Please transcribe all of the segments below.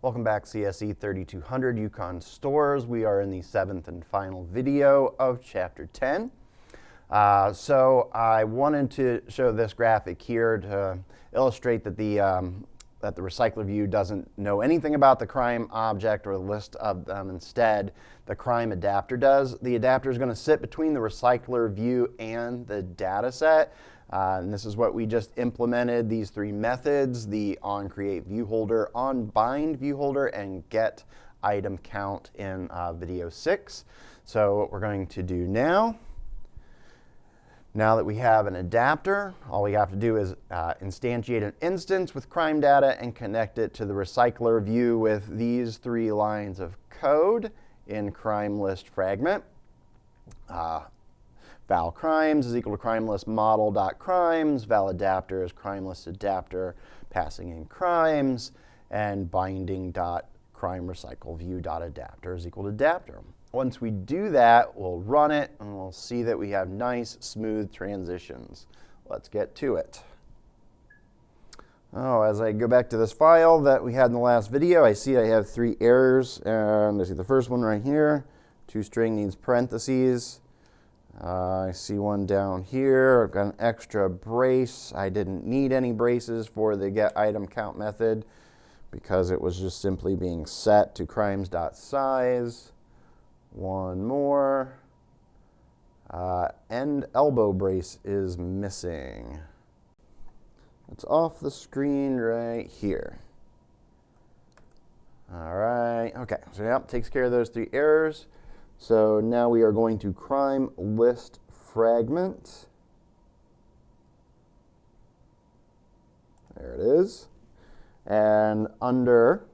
Welcome back, CSE 3200 Yukon Stores. We are in the 7th and final video of Chapter 10. So I wanted to show this graphic here to illustrate that the recycler view doesn't know anything about the crime object or the list of them. Instead, the crime adapter does. The adapter is going to sit between the recycler view and the data set. And this is what we just implemented, these three methods, the onCreateViewHolder, onBindViewHolder, and getItemCount in video 6. So what we're going to do now that we have an adapter, all we have to do is instantiate an instance with crime data and connect it to the recycler view with these three lines of code in crime list fragment. Val crimes is equal to crime list model.crimes, val adapter is crime list adapter passing in crimes, and binding.crime recycle view.adapter is equal to adapter. Once we do that, we'll run it and we'll see that we have nice, smooth transitions. Let's get to it. Oh, as I go back to this file that we had in the last video, I see I have three errors, and I see the first one right here, toString needs parentheses. I see one down here. I've got an extra brace. I didn't need any braces for the getItemCount method because it was just simply being set to crimes.size. One more. End elbow brace is missing. It's off the screen right here. All right. Okay. So yeah, takes care of those three errors. So now we are going to crime list fragment. There it is. And under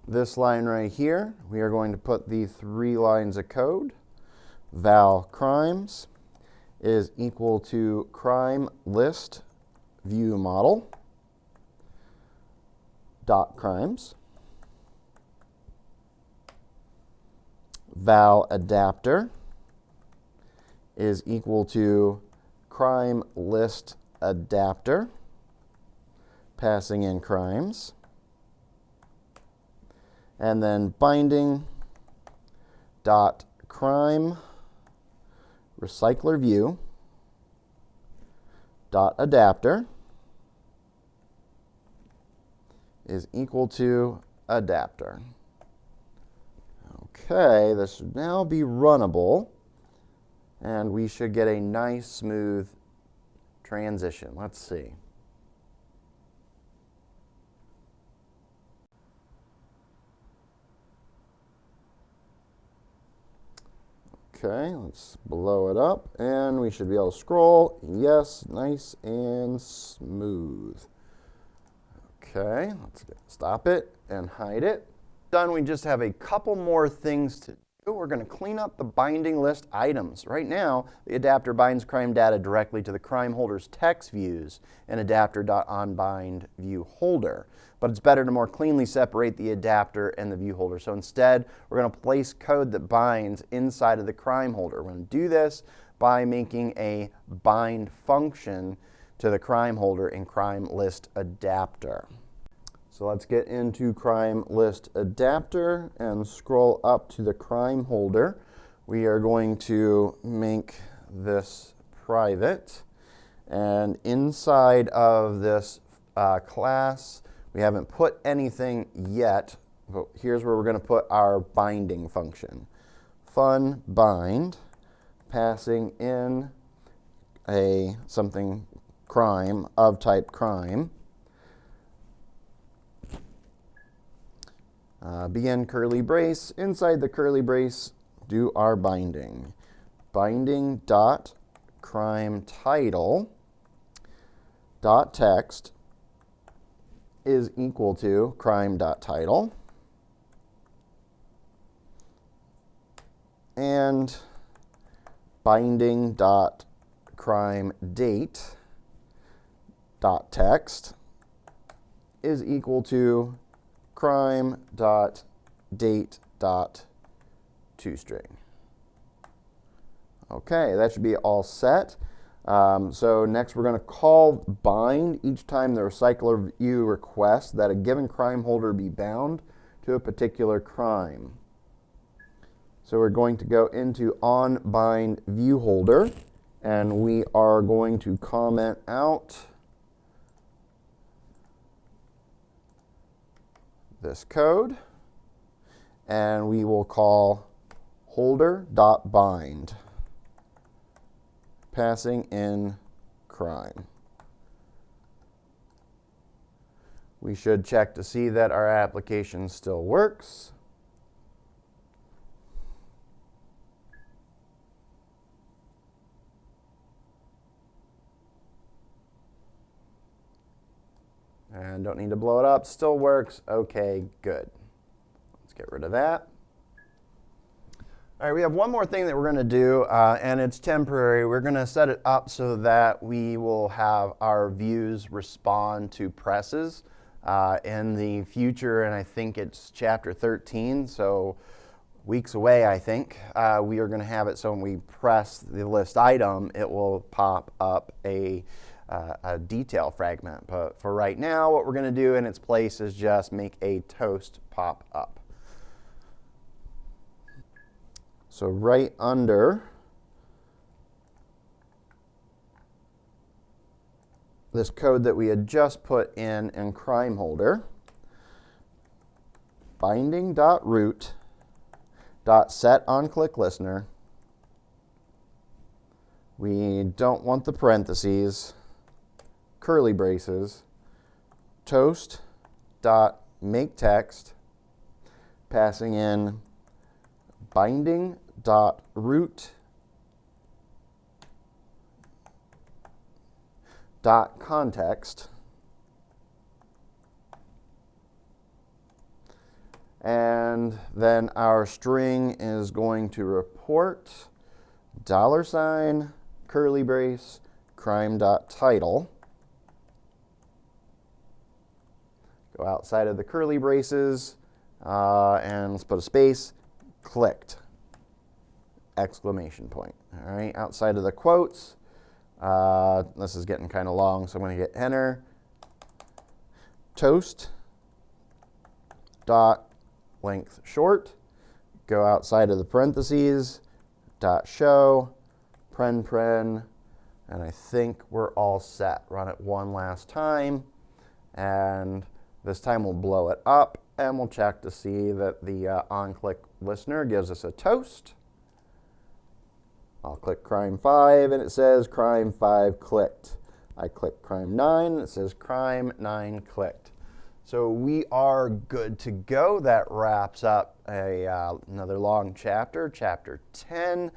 this line right here, we are going to put the three lines of code. Val crimes is equal to crime list view model dot crimes. Val adapter is equal to crime list adapter passing in crimes. And then binding dot crime recycler view dot adapter is equal to adapter. Okay, this should now be runnable, and we should get a nice, smooth transition. Let's see. Okay, let's blow it up, and we should be able to scroll. Yes, nice and smooth. Okay, let's stop it and hide it. Done, we just have a couple more things to do. We're going to clean up the binding list items. Right now, the adapter binds crime data directly to the crime holder's text views in adapter.onBindViewHolder. But it's better to more cleanly separate the adapter and the view holder. So instead, we're going to place code that binds inside of the crime holder. We're going to do this by making a bind function to the crime holder in crime list adapter. So let's get into crime list adapter and scroll up to the crime holder. We are going to make this private. And inside of this class, we haven't put anything yet, but here's where we're going to put our binding function. Fun bind, passing in something crime of type crime. Begin curly brace. Inside the curly brace, do our binding. Binding dot crime title dot text is equal to crime dot title, and binding dot crime date dot text is equal to crime.date.toString. Okay, that should be all set. So next we're going to call bind each time the recycler view requests that a given crime holder be bound to a particular crime. So we're going to go into on bind view holder, and we are going to comment out this code, and we will call holder.bind, passing in crime. We should check to see that our application still works. And don't need to blow it up, still works. Okay, good. Let's get rid of that. All right, we have one more thing that we're going to do, and it's temporary. We're going to set it up so that we will have our views respond to presses in the future, and I think it's chapter 13, so weeks away, I think. We are going to have it so when we press the list item, it will pop up a detail fragment. But for right now, what we're going to do in its place is just make a toast pop up. So right under this code that we had just put in crime holder, binding.root.setOnClickListener. We don't want the parentheses, curly braces, toast.makeText, passing in binding.root.context, and then our string is going to report $, curly brace, crime.title. Go outside of the curly braces, and let's put a space, clicked, exclamation point. All right, outside of the quotes, this is getting kind of long, so I'm going to hit enter. Toast dot length short, go outside of the parentheses, dot show, pren, and I think we're all set. Run it one last time, and this time we'll blow it up, and we'll check to see that the on-click listener gives us a toast. I'll click crime 5, and it says crime 5 clicked. I click crime 9, and it says crime 9 clicked. So we are good to go. That wraps up another long chapter, chapter 10.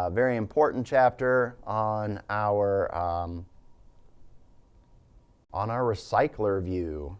Very important chapter on our recycler view.